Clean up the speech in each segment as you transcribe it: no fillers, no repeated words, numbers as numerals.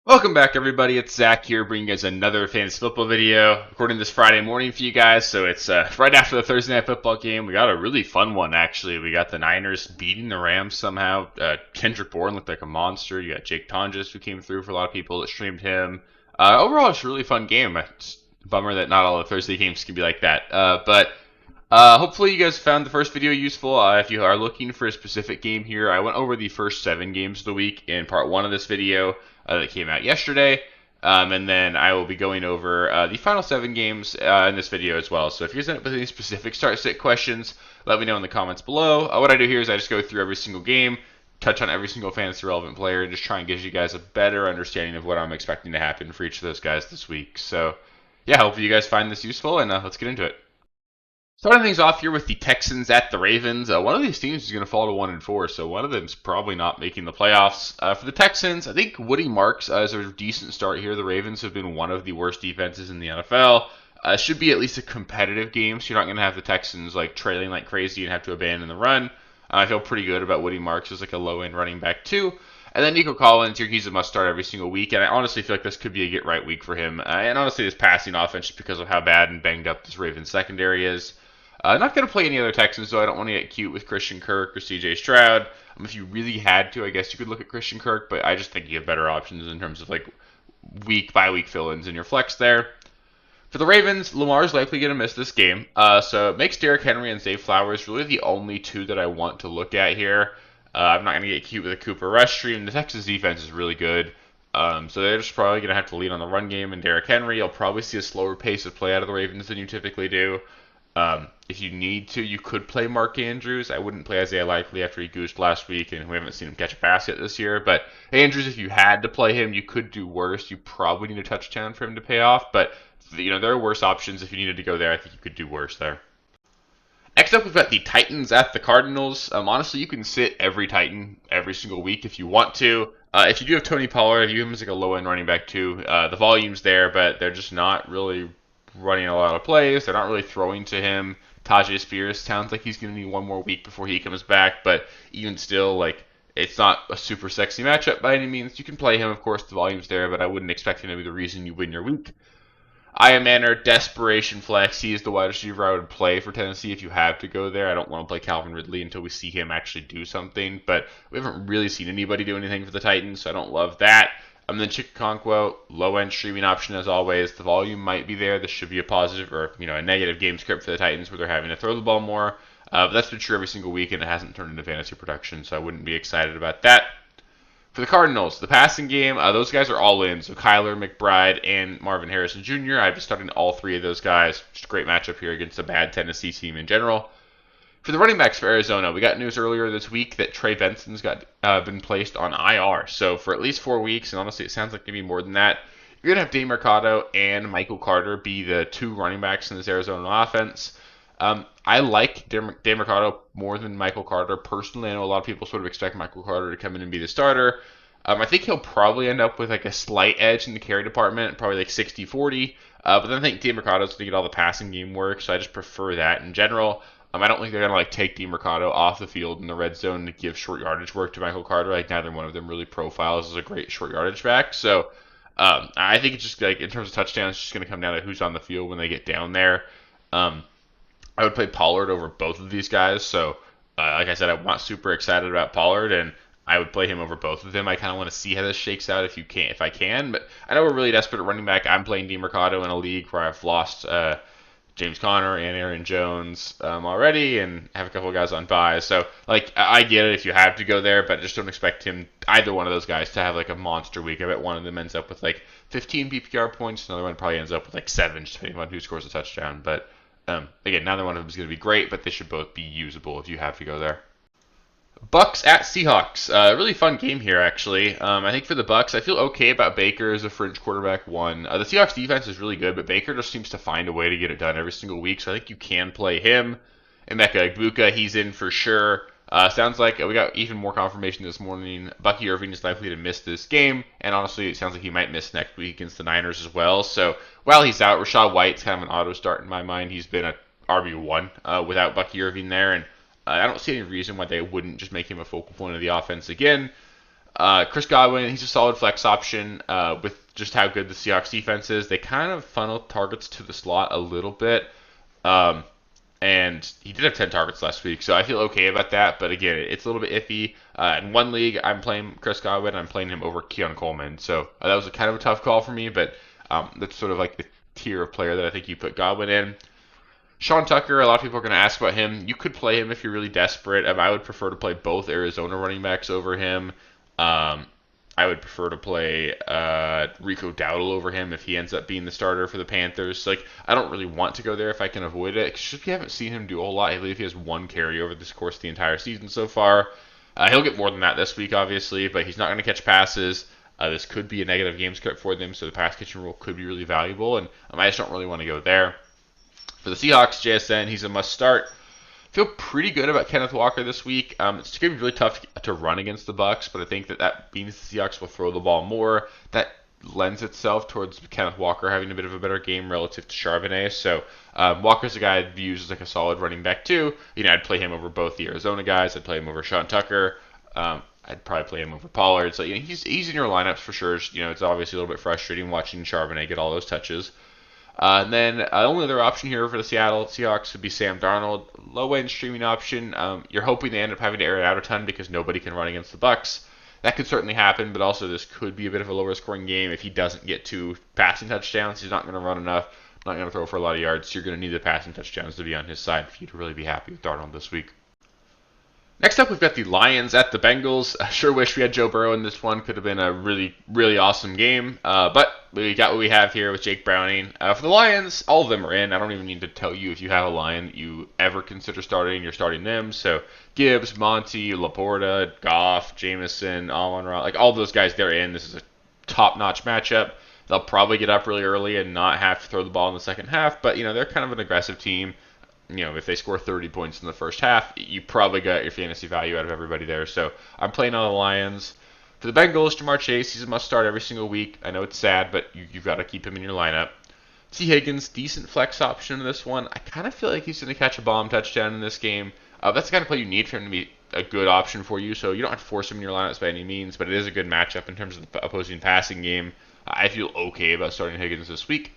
Welcome back, everybody. It's Zach here, bringing you guys another fantasy football video. Recording this Friday morning for you guys, so it's right after the Thursday night football game. We got a really fun one, actually. We got the Niners beating the Rams somehow. Kendrick Bourne looked like a monster. You got Jake Tonjes, who came through for a lot of people that streamed him. Overall, it's a really fun game. It's a bummer that not all the Thursday games can be like that. But hopefully you guys found the first video useful. If you are looking for a specific game here, I went over the first 7 games of the week in part 1 of this video that came out yesterday. And then I will be going over the final 7 games in this video as well. So if you guys end up with any specific start-sit questions, let me know in the comments below. What I do here is I just go through every single game, touch on every single fantasy relevant player, and just try and give you guys a better understanding of what I'm expecting to happen for each of those guys this week. So yeah, hopefully you guys find this useful, and let's get into it. Starting things off here with the Texans at the Ravens. One of these teams is going to fall to 1-4, so one of them's probably not making the playoffs. For the Texans, I think Woody Marks is a decent start here. The Ravens have been one of the worst defenses in the NFL. Should be at least a competitive game, so you're not going to have the Texans like trailing like crazy and have to abandon the run. I feel pretty good about Woody Marks as like a low-end running back too. And then Nico Collins, he's a must-start every single week, and I honestly feel like this could be a get-right week for him. And honestly, this passing offense, just because of how bad and banged up this Ravens secondary is. Not going to play any other Texans, so I don't want to get cute with Christian Kirk or CJ Stroud. If you really had to, I guess you could look at Christian Kirk, but I just think you have better options in terms of like week by week fill-ins in your flex there. For the Ravens, Lamar's likely going to miss this game, so it makes Derrick Henry and Zay Flowers really the only two that I want to look at here. I'm not going to get cute with a Cooper Rush stream. The Texas defense is really good. So they're just probably going to have to lead on the run game, and Derrick Henry, you'll probably see a slower pace of play out of the Ravens than you typically do. If you need to, you could play Mark Andrews. I wouldn't play Isaiah Likely after he goosed last week, and we haven't seen him catch a pass yet this year. But Andrews, if you had to play him, you could do worse. You probably need a touchdown for him to pay off. But there are worse options. If you needed to go there, I think you could do worse there. Next up, we've got the Titans at the Cardinals. Honestly, you can sit every Titan every single week if you want to. If you do have Tony Pollard, you have him as like a low-end running back too. The volume's there, but they're just not really running a lot of plays. They're not really throwing to him. Tajay Spears sounds like he's going to need one more week before he comes back, but even still, like, it's not a super sexy matchup by any means. You can play him, of course, the volume's there, but I wouldn't expect him to be the reason you win your week. Ian Manor, desperation flex. He is the wide receiver I would play for Tennessee if you have to go there. I don't want to play Calvin Ridley until we see him actually do something, but we haven't really seen anybody do anything for the Titans, so I don't love that. Then Chikakonkwo, low-end streaming option as always. The volume might be there. This should be a positive or a negative game script for the Titans where they're having to throw the ball more. But that's been true every single week, and it hasn't turned into fantasy production, so I wouldn't be excited about that. For the Cardinals, the passing game, those guys are all in. So Kyler, McBride, and Marvin Harrison Jr. I've been starting all 3 of those guys. Just a great matchup here against a bad Tennessee team in general. For the running backs for Arizona, we got news earlier this week that Trey Benson's been placed on IR. So for at least 4 weeks, and honestly it sounds like maybe more than that, you're going to have Dane Mercado and Michael Carter be the 2 running backs in this Arizona offense. I like Dane Mercado more than Michael Carter. Personally, I know a lot of people sort of expect Michael Carter to come in and be the starter. I think he'll probably end up with like a slight edge in the carry department, probably like 60-40. But then I think Dane Mercado's going to get all the passing game work, so I just prefer that in general. I don't think they're going to like take DeMercado off the field in the red zone to give short yardage work to Michael Carter. Like neither one of them really profiles as a great short yardage back. So I think it's just like in terms of touchdowns, it's just going to come down to who's on the field when they get down there. I would play Pollard over both of these guys. So like I said, I'm not super excited about Pollard, and I would play him over both of them. I kind of want to see how this shakes out if I can. But I know we're really desperate at running back. I'm playing DeMercado in a league where I've lost James Conner and Aaron Jones already, and have a couple of guys on bye. So, like, I get it if you have to go there, but just don't expect either one of those guys to have like a monster week. I bet one of them ends up with like 15 PPR points, another one probably ends up with like 7, just depending on who scores a touchdown. But again, neither one of them is going to be great, but they should both be usable if you have to go there. Bucks at Seahawks. Really fun game here, actually. I think for the Bucks, I feel okay about Baker as a fringe quarterback 1. The Seahawks defense is really good, but Baker just seems to find a way to get it done every single week, so I think you can play him. Emeka Egbuka, he's in for sure. Sounds like we got even more confirmation this morning. Bucky Irving is likely to miss this game, and honestly, it sounds like he might miss next week against the Niners as well. So while he's out, Rachaad White's kind of an auto start in my mind. He's been a RB1 without Bucky Irving there, and I don't see any reason why they wouldn't just make him a focal point of the offense again. Chris Godwin, he's a solid flex option with just how good the Seahawks defense is. They kind of funnel targets to the slot a little bit. Um, and he did have 10 targets last week, so I feel okay about that. But again, it's a little bit iffy. In one league, I'm playing Chris Godwin. I'm playing him over Keon Coleman, so that was kind of a tough call for me. But that's sort of like the tier of player that I think you put Godwin in. Sean Tucker, a lot of people are going to ask about him. You could play him if you're really desperate. I would prefer to play both Arizona running backs over him. Um, I would prefer to play Rico Dowdle over him if he ends up being the starter for the Panthers. Like, I don't really want to go there if I can avoid it. Because we haven't seen him do a whole lot. I believe he has one carry over this course of the entire season so far. He'll get more than that this week, obviously, but he's not going to catch passes. This could be a negative game script for them, so the pass catching rule could be really valuable, and I just don't really want to go there. For the Seahawks, JSN, he's a must start. Feel pretty good about Kenneth Walker this week. It's going to be really tough to run against the Bucks, but I think that means the Seahawks will throw the ball more. That lends itself towards Kenneth Walker having a bit of a better game relative to Charbonnet. So Walker's a guy I'd use as like a solid running back too. I'd play him over both the Arizona guys. I'd play him over Sean Tucker. I'd probably play him over Pollard. So he's in your lineups for sure. It's obviously a little bit frustrating watching Charbonnet get all those touches. And then the only other option here for the Seattle Seahawks would be Sam Darnold, low-end streaming option. You're hoping they end up having to air it out a ton because nobody can run against the Bucks. That could certainly happen, but also this could be a bit of a lower-scoring game if he doesn't get 2 passing touchdowns. He's not going to run enough, not going to throw for a lot of yards. So you're going to need the passing touchdowns to be on his side for you to really be happy with Darnold this week. Next up, we've got the Lions at the Bengals. I sure wish we had Joe Burrow in this one. Could have been a really, really awesome game. But we got what we have here with Jake Browning. For the Lions, all of them are in. I don't even need to tell you if you have a Lion that you ever consider starting, you're starting them. So Gibbs, Monty, Laporta, Goff, Jameson, Amon-Ra, like all those guys, they're in. This is a top-notch matchup. They'll probably get up really early and not have to throw the ball in the second half. But, they're kind of an aggressive team. If they score 30 points in the first half, you probably got your fantasy value out of everybody there. So I'm playing on the Lions. For the Bengals, Jamar Chase, he's a must-start every single week. I know it's sad, but you've got to keep him in your lineup. T. Higgins, decent flex option in this one. I kind of feel like he's going to catch a bomb touchdown in this game. That's the kind of play you need for him to be a good option for you, so you don't have to force him in your lineups by any means, but it is a good matchup in terms of the opposing passing game. I feel okay about starting Higgins this week.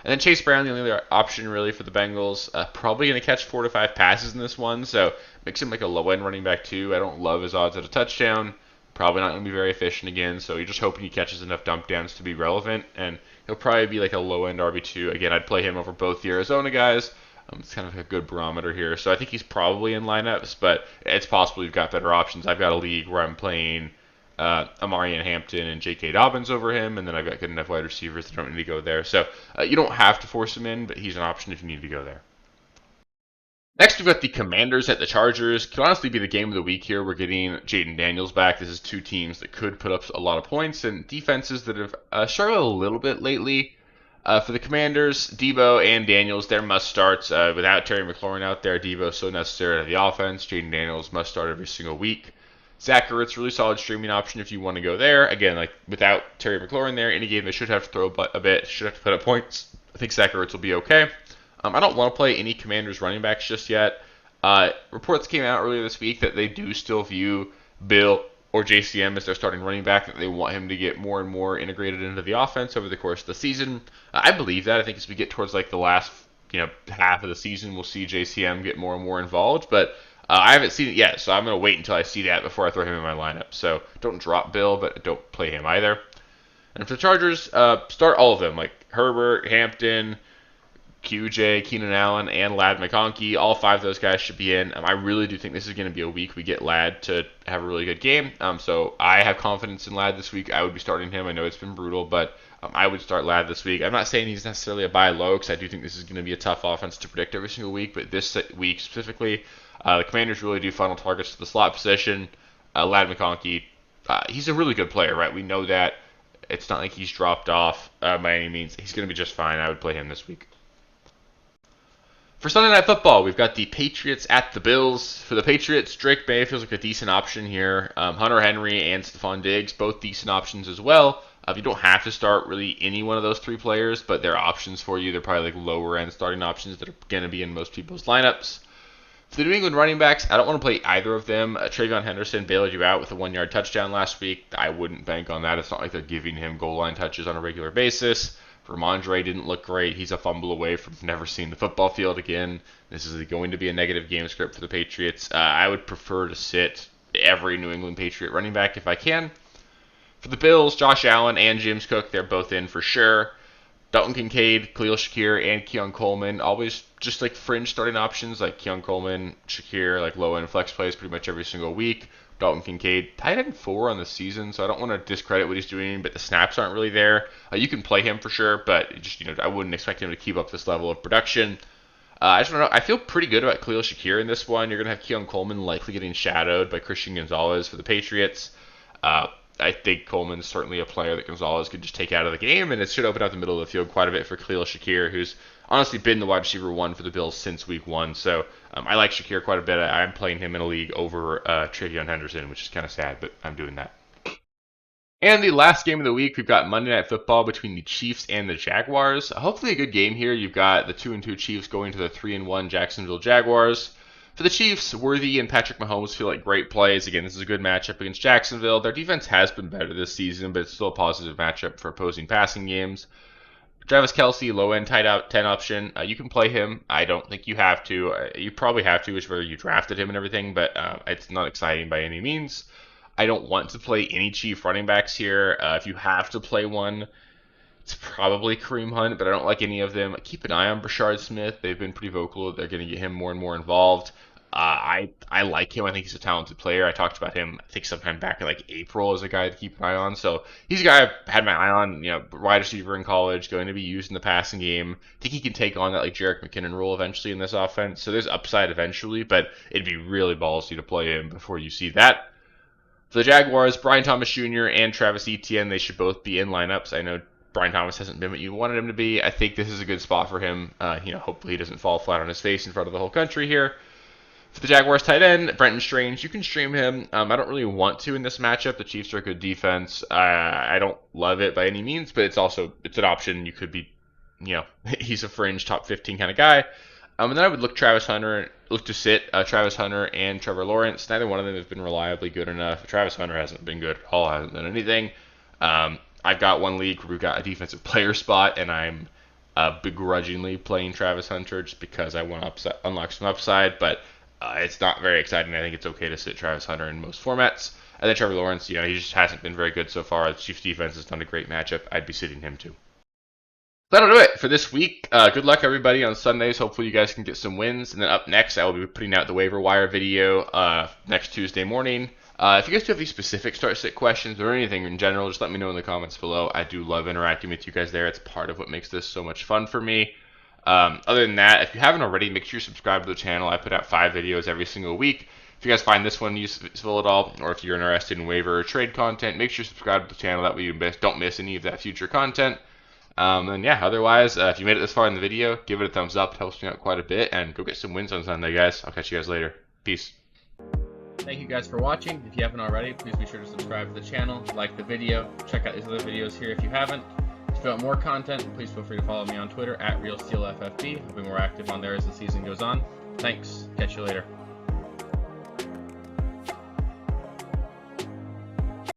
And then Chase Brown, the only other option really for the Bengals. Probably going to catch 4 to 5 passes in this one, so makes him like a low-end running back too. I don't love his odds at a touchdown. Probably not going to be very efficient again, so you're just hoping he catches enough dump downs to be relevant, and he'll probably be like a low-end RB2. Again, I'd play him over both the Arizona guys. It's kind of like a good barometer here, so I think he's probably in lineups, but it's possible you've got better options. I've got a league where I'm playing Amarian Hampton and J.K. Dobbins over him, and then I've got good enough wide receivers that don't need to go there. So you don't have to force him in, but he's an option if you need to go there. Next, we've got the Commanders at the Chargers. Could honestly be the game of the week here. We're getting Jaden Daniels back. This is 2 teams that could put up a lot of points, and defenses that have struggled a little bit lately. For the Commanders, Debo and Daniels, they're must-starts. Without Terry McLaurin out there, Debo so necessary to the offense. Jaden Daniels must start every single week. Zach Ertz, really solid streaming option if you want to go there. Again, like without Terry McLaurin there, any game they should have to throw a bit, should have to put up points. I think Zach Ertz will be okay. I don't want to play any Commanders running backs just yet. Reports came out earlier this week that they do still view Bill or JCM as their starting running back, that they want him to get more and more integrated into the offense over the course of the season. I believe that. I think as we get towards like the last half of the season, we'll see JCM get more and more involved, but I haven't seen it yet, so I'm going to wait until I see that before I throw him in my lineup. So don't drop Bill, but don't play him either. And for the Chargers, start all of them, like Herbert, Hampton, QJ, Keenan Allen, and Ladd McConkey. All 5 of those guys should be in. I really do think this is going to be a week we get Ladd to have a really good game. So I have confidence in Ladd this week. I would be starting him. I know it's been brutal, but I would start Ladd this week. I'm not saying he's necessarily a buy low, because I do think this is going to be a tough offense to predict every single week, but this week specifically, the Commanders really do funnel targets to the slot position. Ladd McConkey, he's a really good player, right? We know that. It's not like he's dropped off by any means. He's going to be just fine. I would play him this week. For Sunday Night Football, we've got the Patriots at the Bills. For the Patriots, Drake May feels like a decent option here. Hunter Henry and Stephon Diggs, both decent options as well. You don't have to start really any one of those 3 players, but they're options for you. They're probably like lower-end starting options that are going to be in most people's lineups. For the New England running backs, I don't want to play either of them. Travion Henderson bailed you out with a 1-yard touchdown last week. I wouldn't bank on that. It's not like they're giving him goal line touches on a regular basis. Ramondre didn't look great. He's a fumble away from never seeing the football field again. This is going to be a negative game script for the Patriots. I would prefer to sit every New England Patriot running back if I can. For the Bills, Josh Allen and James Cook, they're both in for sure. Dalton Kincaid, Khalil Shakir, and Keon Coleman, always just like fringe starting options, like Keon Coleman, Shakir, like low-end flex plays pretty much every single week. Dalton Kincaid, tight end 4 on the season, so I don't want to discredit what he's doing, but the snaps aren't really there. You can play him for sure, but just I wouldn't expect him to keep up this level of production. I just don't know. I feel pretty good about Khalil Shakir in this one. You're going to have Keon Coleman likely getting shadowed by Christian Gonzalez for the Patriots. I think Coleman's certainly a player that Gonzalez could just take out of the game, and it should open up the middle of the field quite a bit for Khalil Shakir, who's honestly been the wide receiver 1 for the Bills since week 1. So I like Shakir quite a bit. I'm playing him in a league over Travion Henderson, which is kind of sad, but I'm doing that. And the last game of the week, we've got Monday Night Football between the Chiefs and the Jaguars. Hopefully a good game here. You've got the 2-2 Chiefs going to the 3-1 Jacksonville Jaguars. For the Chiefs, Worthy and Patrick Mahomes feel like great plays. Again, this is a good matchup against Jacksonville. Their defense has been better this season, but it's still a positive matchup for opposing passing games. Travis Kelce, low-end tight out 10 option. You can play him. I don't think you have to. You probably have to, which whether you drafted him and everything, but it's not exciting by any means. I don't want to play any Chief running backs here. If you have to play one, it's probably Kareem Hunt, but I don't like any of them. Keep an eye on Brashard Smith. They've been pretty vocal. They're going to get him more and more involved. I like him. I think he's a talented player. I talked about him, I think, sometime back in like April as a guy to keep an eye on. So he's a guy I've had my eye on, wide receiver in college, going to be used in the passing game. I think he can take on that like Jerick McKinnon role eventually in this offense. So there's upside eventually, but it'd be really ballsy to play him before you see that. For the Jaguars, Brian Thomas Jr. and Travis Etienne, they should both be in lineups. I know Brian Thomas hasn't been what you wanted him to be. I think this is a good spot for him. Hopefully he doesn't fall flat on his face in front of the whole country here. For the Jaguars tight end, Brenton Strange, you can stream him. I don't really want to in this matchup. The Chiefs are a good defense. I don't love it by any means, but it's an option. You could be, he's a fringe top 15 kind of guy. And then I would look to sit Travis Hunter and Trevor Lawrence. Neither one of them have been reliably good enough. Travis Hunter hasn't been good at all, hasn't done anything. I've got one league where we've got a defensive player spot, and I'm begrudgingly playing Travis Hunter just because I want to unlock some upside, but it's not very exciting. I think it's okay to sit Travis Hunter in most formats. And then Trevor Lawrence, he just hasn't been very good so far. The Chiefs defense is not a great matchup. I'd be sitting him too. That'll do it for this week. Good luck, everybody, on Sundays. Hopefully you guys can get some wins. And then up next, I will be putting out the waiver wire video next Tuesday morning. If you guys do have any specific start-sit questions or anything in general, just let me know in the comments below. I do love interacting with you guys there. It's part of what makes this so much fun for me. Other than that, if you haven't already, make sure you subscribe to the channel. I put out 5 videos every single week. If you guys find this one useful at all, or if you're interested in waiver or trade content, make sure you subscribe to the channel. That way you don't miss any of that future content. And yeah, otherwise, if you made it this far in the video, give it a thumbs up. It helps me out quite a bit. And go get some wins on Sunday, guys. I'll catch you guys later. Peace. Thank you guys for watching. If you haven't already, please be sure to subscribe to the channel, like the video, check out these other videos here if you haven't. If you want more content, please feel free to follow me on Twitter @RealSteelFFB. I'll be more active on there as the season goes on. Thanks. Catch you later.